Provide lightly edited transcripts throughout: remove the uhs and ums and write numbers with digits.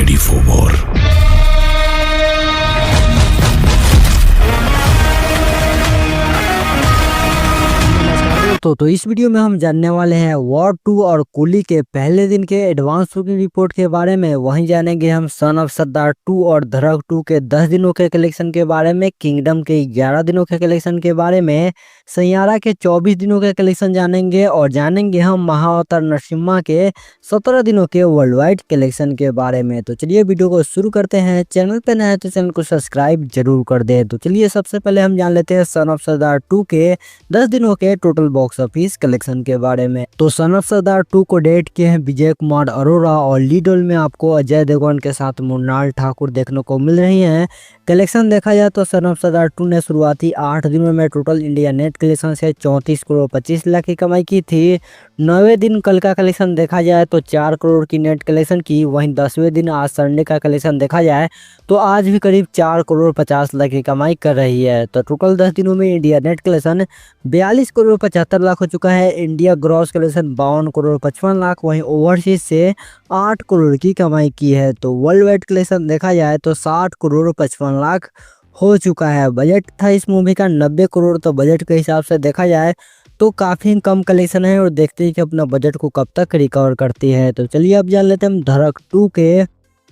ready for war. तो इस video में हम जानने वाले हैं वॉर 2 और कुली के पहले दिन के एडवांस बुकिंग रिपोर्ट के बारे में। वहीं जानेंगे हम सन ऑफ सरदार 2 और धड़क 2 के 10 दिनों के कलेक्शन के बारे में, किंगडम के 11 दिनों के कलेक्शन के बारे में, सैयारा के 24 दिनों के कलेक्शन जानेंगे और जानेंगे हम महाअवतार नरसिम्हा के 17 दिनों के वर्ल्ड वाइड कलेक्शन के बारे में। तो चलिए वीडियो को शुरू करते हैं। चैनल पे नए हैं तो चैनल को सब्सक्राइब जरूर कर दें। तो चलिए सबसे पहले हम जान लेते हैं सन ऑफ सरदार 2 के 10 दिनों के टोटल बॉक्स ऑफिस कलेक्शन के बारे में। तो सन ऑफ सरदार 2 को डेट किए हैं विजय कुमार अरोरा और लीड रोल में आपको अजय देवगन के साथ मृणाल ठाकुर देखने को मिल रही हैं। कलेक्शन देखा जाए तो सन ऑफ सरदार 2 ने शुरुआती 8 दिनों में टोटल इंडिया नेट कलेक्शन से 34 करोड़ 25 लाख की कमाई की थी। 9वें दिन कल का कलेक्शन देखा जाए तो 4 करोड़ की नेट कलेक्शन की। वहीं 10वें दिन आज संडे का कलेक्शन देखा जाए तो आज भी करीब 4 करोड़ 50 लाख की कमाई कर रही है। तो टोटल 10 दिनों में India net collection 42 crore 75 lakh हो चुका है। India gross collection 52 crore 55 lakh, वहीं ओवरसीज से 8 करोड़ की कमाई की है। तो वर्ल्ड वाइड कलेक्शन देखा जाए तो 60 करोड़ 55 लाख हो चुका है। बजट था इस मूवी का 90 करोड़, तो बजट के हिसाब से देखा जाए तो काफ़ी कम कलेक्शन है और देखते हैं कि अपना बजट को कब तक रिकवर करती है। तो चलिए अब जान लेते हैं हम धड़क 2 के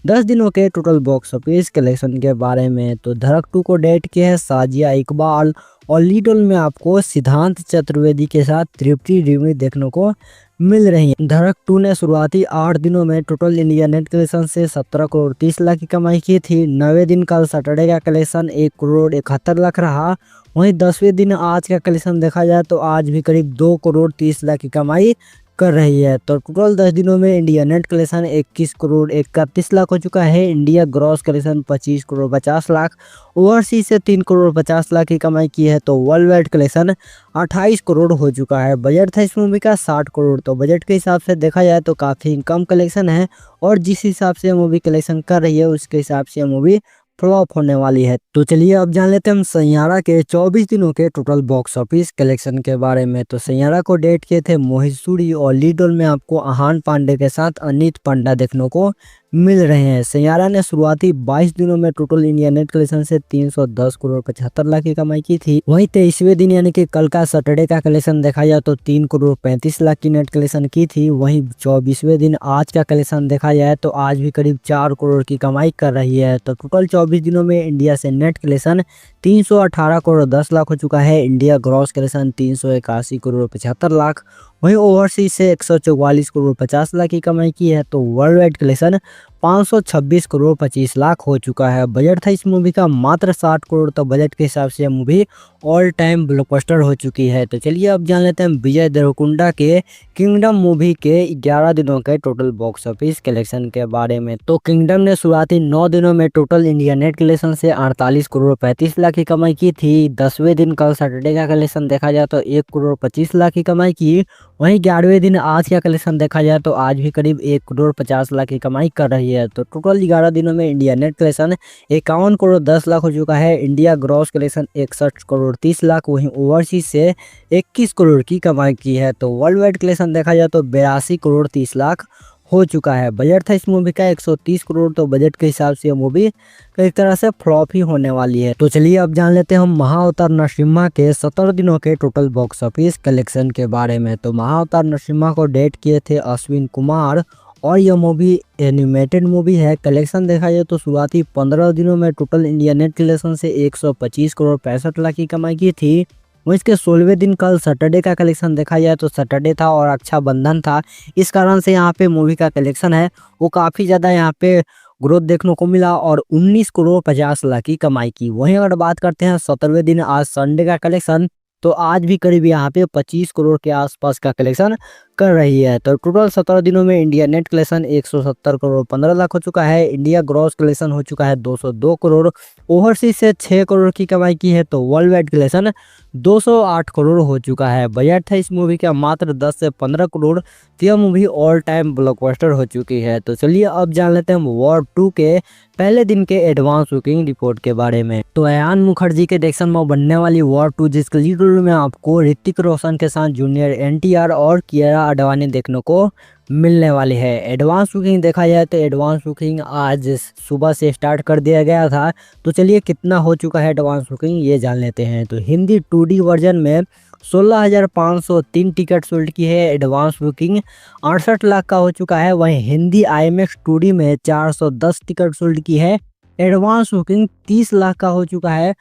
10 दिनों के टोटल बॉक्स ऑफिस कलेक्शन के बारे में। तो धड़क 2 को डेट किया है साजिया इकबाल और लीड रोल में आपको सिद्धांत चतुर्वेदी के साथ तृप्ति डिमरी देखने को मिल रही है। धड़क 2 ने शुरुआती 8 दिनों में टोटल इंडिया नेट कलेक्शन से 17 करोड़ 30 लाख की कमाई की थी। 9वें दिन कल सैटरडे का कलेक्शन 1 करोड़ 71 लाख रहा। वहीं 10वें दिन आज का कलेक्शन देखा जाए तो आज भी करीब 2 करोड़ 30 लाख की कमाई कर रही है। तो टोटल 10 दिनों में India net collection 21 crore 31 lakh हो चुका है। India gross collection 25 crore 50 lakh, overseas से 3 करोड़ 50 लाख की कमाई की है। तो वर्ल्ड वाइड कलेक्शन 28 करोड़ हो चुका है। बजट था इस मूवी का 60 करोड़, तो बजट के हिसाब से देखा जाए तो काफ़ी कम कलेक्शन है और जिस हिसाब से मूवी कलेक्शन कर रही है उसके हिसाब से मूवी फ्लॉप होने वाली है। तो चलिए अब जान लेते हैं हम सैयारा के 24 दिनों के टोटल बॉक्स ऑफिस कलेक्शन के बारे में। तो सैयारा को डेट किए थे मोहित सूरी और लीड रोल में आपको आहान पांडे के साथ अनीत पांडा देखने को मिल रहे हैं। सैयारा ने शुरुआती 22 दिनों में टोटल इंडिया नेट कलेक्शन से 310 करोड़ 75 लाख की कमाई की थी। वहीं 23वें दिन यानी कि कल का सैटरडे का कलेक्शन देखा जाए तो 3 करोड़ 35 लाख की नेट कलेक्शन की थी। वहीं 24वें दिन आज का कलेक्शन देखा जाए तो आज भी करीब 4 करोड़ की कमाई कर रही है। तो टोटल 24 दिनों में इंडिया से नेट कलेक्शन 318 करोड़ 10 लाख हो चुका है। India gross collection 381 crore 75 lakh, वहीं ओवरसीज से 144 करोड़ 50 लाख की कमाई की है। तो world wide collection 526 crore 25 lakh हो चुका है। बजट था इस मूवी का मात्र 60 करोड़, तो बजट के हिसाब से यह मूवी ऑल टाइम ब्लॉकबस्टर हो चुकी है। तो चलिए अब जान लेते हैं विजय देवरकोंडा के किंगडम मूवी के 11 दिनों के टोटल बॉक्स ऑफिस कलेक्शन के बारे में। तो किंगडम ने शुरुआती 9 दिनों में टोटल इंडिया नेट कलेक्शन से 48 करोड़ 35 लाख की कमाई की थी। 10वें दिन कल सैटरडे का कलेक्शन देखा जाए तो 1 करोड़ 25 लाख की कमाई की। वहीं 11वें दिन आज का कलेक्शन देखा जाए तो आज भी करीब 1 करोड़ 50 लाख की कमाई कर रही है। तो टोटल 11 दिनों में India net collection 51 crore 10 lakh हो चुका है। India gross collection 61 crore 30 lakh, वहीं ओवरसीज से 21 करोड़ की कमाई की है। तो वर्ल्ड वाइड कलेक्शन देखा जाए तो 82 करोड़ 30 लाख हो चुका है। बजट था इस मूवी का 130 करोड़, तो बजट के हिसाब से यह मूवी कई तरह से फ्लॉप ही होने वाली है। तो चलिए अब जान लेते हैं हम महाअवतार नरसिम्हा के 17 दिनों के टोटल बॉक्स ऑफिस कलेक्शन के बारे में। तो महाअवतार नरसिम्हा को डेट किए थे अश्विन कुमार और यह मूवी एनिमेटेड मूवी है। कलेक्शन देखा जाए तो शुरुआती 15 दिनों में टोटल इंडिया नेट कलेक्शन से 125 करोड़ 65 लाख की कमाई की थी। वहीं इसके 16वें दिन कल सैटरडे का कलेक्शन देखा जाए तो सैटरडे था और रक्षाबंधन था, इस कारण से यहाँ पे मूवी का कलेक्शन है वो काफ़ी ज़्यादा यहाँ पे ग्रोथ देखने को मिला और 19 करोड़ 50 लाख की कमाई की। वहीं अगर बात करते हैं 17वें दिन आज संडे का कलेक्शन, तो आज भी करीब यहाँ पे 25 करोड़ के आसपास का कलेक्शन कर रही है। तो टोटल 17 दिनों में India net collection 170 crore 15 lakh हो चुका है। इंडिया ग्रॉस कलेक्शन हो चुका है 202 करोड़, ओवरसीज से 6 करोड़ की कमाई की है। तो वर्ल्ड वाइड कलेक्शन 208 करोड़ हो चुका है। बजट था इस मूवी का मात्र 10 से 15 करोड़, तो यह मूवी ऑल टाइम ब्लॉकबस्टर हो चुकी है। तो चलिए अब जान लेते हैं वॉर 2 के पहले दिन के एडवांस बुकिंग रिपोर्ट के बारे में। तो अयान मुखर्जी के डायरेक्शन में बनने वाली वॉर 2 जिसके लीड रोल में आपको ऋतिक रोशन के साथ जूनियर NTR और कियारा नीता अडवाणी देखने को मिलने वाली है। एडवांस बुकिंग देखा जाए तो एडवांस बुकिंग आज सुबह से स्टार्ट कर दिया गया था। तो चलिए कितना हो चुका है एडवांस बुकिंग ये जान लेते हैं। तो हिंदी 2D वर्जन में 16,503 टिकट सोल्ड की है एडवांस बुकिंग, 68 लाख का हो चुका है। वहीं हिंदी IMAX 2D में 410 टिकट सोल्ड की है एडवांस बुकिंग, 30 लाख का हो चुका है।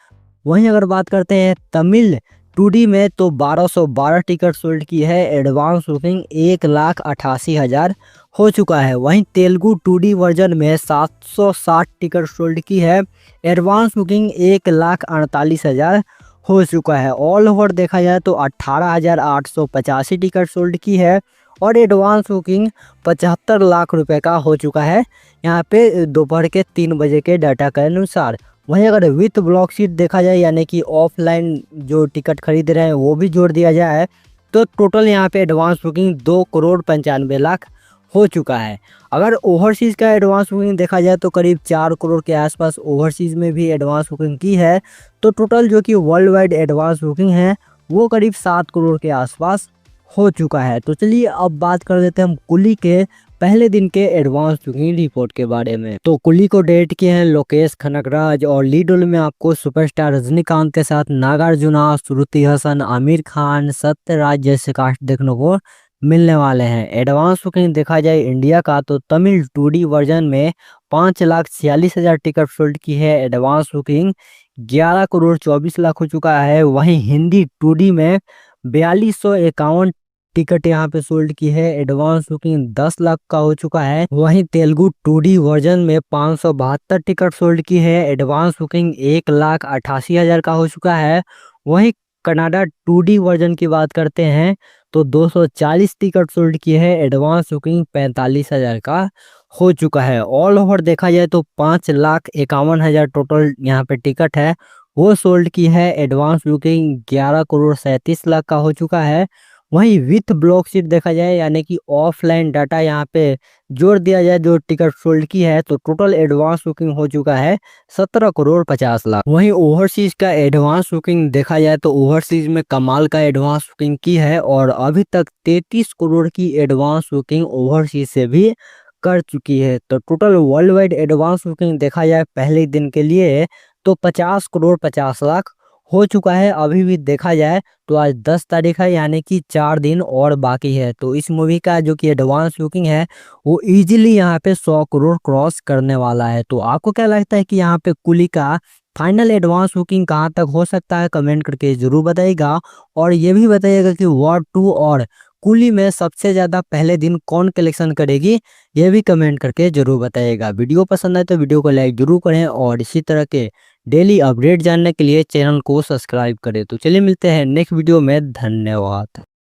वहीं अगर बात करते हैं तमिल 2D में तो 1212 टिकट सोल्ड की है एडवांस बुकिंग, 1,88,000 हो चुका है। वहीं तेलुगु 2D वर्जन में 760 टिकट सोल्ड की है एडवांस बुकिंग, 1,48,000 हो चुका है। ऑल ओवर देखा जाए तो 18,885 टिकट सोल्ड की है और एडवांस बुकिंग 75 लाख रुपए का हो चुका है यहाँ पे दोपहर के 3 बजे के डाटा के अनुसार। वहीं अगर विथ ब्लॉक सीट देखा जाए यानी कि ऑफलाइन जो टिकट खरीद रहे हैं वो भी जोड़ दिया जाए तो टोटल यहाँ पे एडवांस बुकिंग 2,95,00,000 हो चुका है। अगर ओवरसीज़ का एडवांस बुकिंग देखा जाए तो करीब 4 करोड़ के आसपास ओवरसीज़ में भी एडवांस बुकिंग की है। तो टोटल जो कि वर्ल्ड वाइड एडवांस बुकिंग है वो करीब 7 करोड़ के आसपास हो चुका है। तो चलिए अब बात कर लेते हैं हम कुली के पहले दिन के एडवांस बुकिंग रिपोर्ट के बारे में। तो कुली को डायरेक्ट किए हैं लोकेश कनगराज और लीड रोल में आपको सुपरस्टार रजनीकांत के साथ नागार्जुना, श्रुति हसन, आमिर खान, सत्यराज जैसे कास्ट देखने को मिलने वाले हैं। एडवांस बुकिंग देखा जाए इंडिया का तो तमिल 2D वर्जन में 5,46,000 टिकट सोल्ड की है एडवांस बुकिंग, 11,24,00,000 हो चुका है। वहीं हिंदी 2D में 4,251 टिकट यहाँ पे सोल्ड की है एडवांस बुकिंग, 10 लाख का हो चुका है। वहीं तेलुगु 2D वर्जन में 572 टिकट सोल्ड की है एडवांस बुकिंग, 1,88,000 का हो चुका है। वहीं कनाडा 2D वर्जन की बात करते हैं तो 240 टिकट सोल्ड की है एडवांस बुकिंग, 45,000 का हो चुका है। ऑल ओवर देखा जाए तो 5,51,000 टोटल यहाँ पे टिकट है वो सोल्ड की है एडवांस बुकिंग, 11,37,00,000 का हो चुका है। वहीं विथ ब्लॉक सीट देखा जाए यानी कि ऑफलाइन डाटा यहाँ पे जोड़ दिया जाए जो टिकट सोल्ड की है तो टोटल एडवांस बुकिंग हो चुका है 17,50,00,000। वहीं ओवरसीज का एडवांस बुकिंग देखा जाए तो ओवरसीज में कमाल का एडवांस बुकिंग की है और अभी तक 33 करोड़ की एडवांस बुकिंग ओवरसीज से भी कर चुकी है। तो total world wide advance booking देखा जाए पहले दिन के लिए तो 50,50,00,000 हो चुका है। अभी भी देखा जाए तो आज 10 तारीख है यानी कि 4 दिन और बाकी है। तो इस मूवी का जो कि एडवांस बुकिंग है वो इजीली यहाँ पे 100 करोड़ क्रॉस करने वाला है। तो आपको क्या लगता है कि यहाँ पे कुली का फाइनल एडवांस बुकिंग कहाँ तक हो सकता है, कमेंट करके जरूर बताइएगा। और ये भी बताइएगा कि वॉर 2 और कुली में सबसे ज्यादा पहले दिन कौन कलेक्शन करेगी ये भी कमेंट करके जरूर बताइएगा। वीडियो पसंद आए तो वीडियो को लाइक जरूर करें और इसी तरह के डेली अपडेट जानने के लिए चैनल को सब्सक्राइब करें। तो चलिए मिलते हैं नेक्स्ट वीडियो में, धन्यवाद।